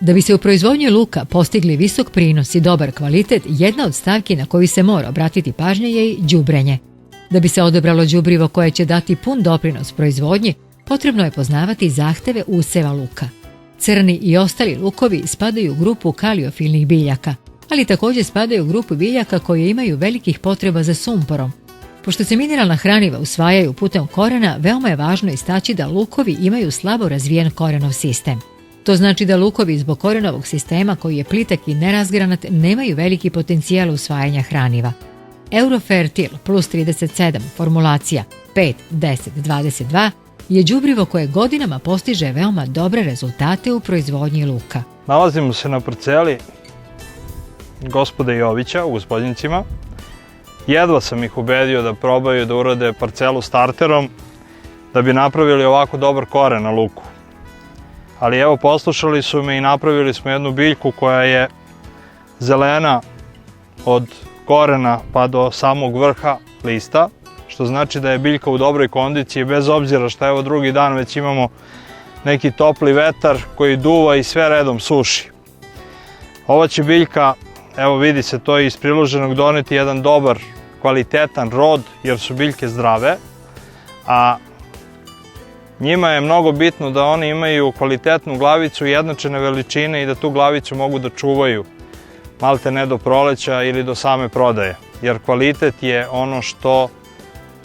Da bi se u proizvodnji luka postigli visok prinos i dobar kvalitet, jedna od stavki na koju se mora obratiti pažnja je i đubrenje. Da bi se odabralo đubrivo koje će dati pun doprinos proizvodnji, potrebno je poznavati zahteve useva luka. Crni i ostali lukovi spadaju u grupu kaliofilnih biljaka, ali također spadaju u grupu biljaka koje imaju velikih potreba za sumporom. Pošto se mineralna hraniva usvajaju putem korena, veoma je važno istaći da lukovi imaju slabo razvijen korenov sistem. To znači da lukovi zbog korenovog sistema koji je plitak i nerazgranat nemaju veliki potencijal usvajanja hraniva. Eurofertil plus 37 formulacija 5-10-22 je đubrivo koje godinama postiže veoma dobre rezultate u proizvodnji luka. Nalazimo se na parceli gospode Jovića u Gospodnjicima. Jedva sam ih ubedio da probaju da urade parcelu starterom da bi napravili ovako dobar koren na luku. Ali evo, poslušali su me i napravili smo jednu biljku koja je zelena od korena pa do samog vrha lista, što znači da je biljka u dobroj kondiciji bez obzira što evo drugi dan već imamo neki topli vetar koji duva i sve redom suši. Ova će biljka, evo vidi se to iz priloženog, doneti jedan dobar, kvalitetan rod jer su biljke zdrave, a njima je mnogo bitno da oni imaju kvalitetnu glavicu i jednačene veličine i da tu glavicu mogu da čuvaju malte ne do proleća ili do same prodaje. Jer kvalitet je ono što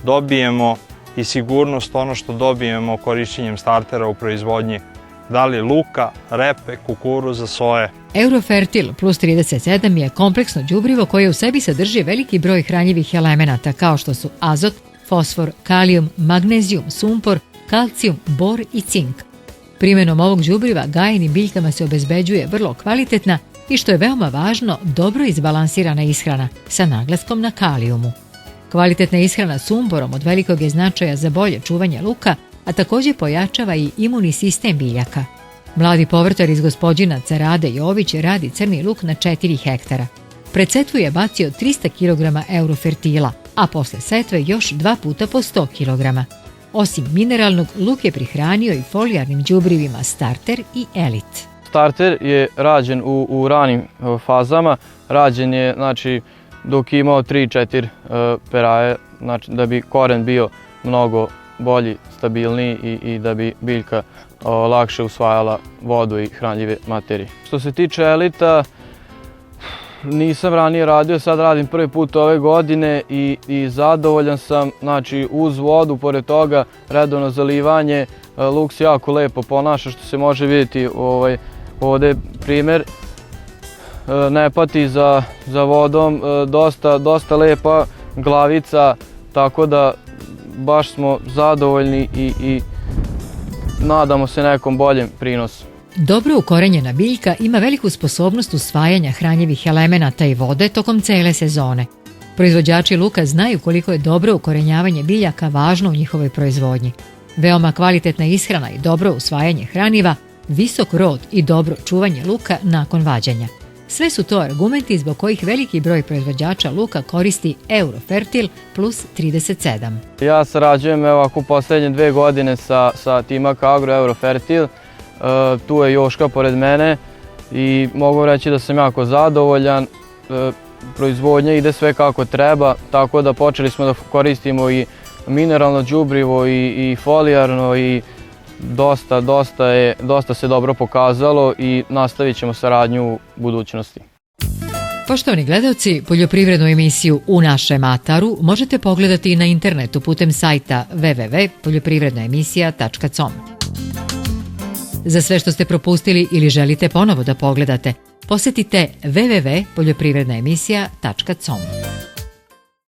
dobijemo i sigurnost ono što dobijemo korišćenjem startera u proizvodnji. Da li luka, repe, kukuruza, soje. Eurofertil plus 37 je kompleksno đubrivo koje u sebi sadrži veliki broj hranjivih elemenata kao što su azot, fosfor, kalijum, magnezijum, sumpor, kalcijum, bor i cink. Primjenom ovog đubriva gajenim biljkama se obezbeđuje vrlo kvalitetna i što je veoma važno, dobro izbalansirana ishrana sa naglaskom na kalijumu. Kvalitetna ishrana sumporom od velikog je značaja za bolje čuvanje luka, a također pojačava i imunni sistem biljaka. Mladi povrtar iz Gospodinaca Rade Jović radi crni luk na 4 hektara. Pred setvu je bacio 300 kg Eurofertila, a posle setve još 2 puta po 100 kg. Osim mineralnog, luk je prihranio i folijarnim đubrivima Starter i Elite. Starter je rađen u ranim fazama, rađen je dok je imao 3-4 peraje, da bi koren bio mnogo bolji, stabilniji i da bi biljka lakše usvajala vodu i hranljive materije. Što se tiče Elita, nisam ranije radio, sad radim prvi put ove godine i zadovoljan sam, uz vodu, pored toga redovno zalivanje, luk se jako lepo ponaša, što se može vidjeti ovdje je primjer, ne pati za vodom, dosta lepa glavica, tako da baš smo zadovoljni i nadamo se nekom boljem prinosu. Dobro ukorenjena biljka ima veliku sposobnost usvajanja hranjivih elemenata i vode tokom cele sezone. Proizvođači luka znaju koliko je dobro ukorenjavanje biljaka važno u njihovoj proizvodnji. Veoma kvalitetna ishrana i dobro usvajanje hraniva, visok rod i dobro čuvanje luka nakon vađenja. Sve su to argumenti zbog kojih veliki broj proizvođača luka koristi Eurofertil plus 37. Ja sarađujem u posljednje 2 godine sa Timaka Agro Eurofertil. Tu je Joška pored mene i mogu reći da sam jako zadovoljan. Proizvodnja ide sve kako treba, tako da počeli smo da koristimo i mineralno đubrivo i folijarno i dosta se dobro pokazalo i nastavit ćemo saradnju u budućnosti. Poštovani gledalci, poljoprivrednu emisiju U našem ataru možete pogledati na internetu putem sajta www.poljoprivrednaemisija.com. Za sve što ste propustili ili želite ponovo da pogledate, posjetite www.poljoprivrednaemisija.com.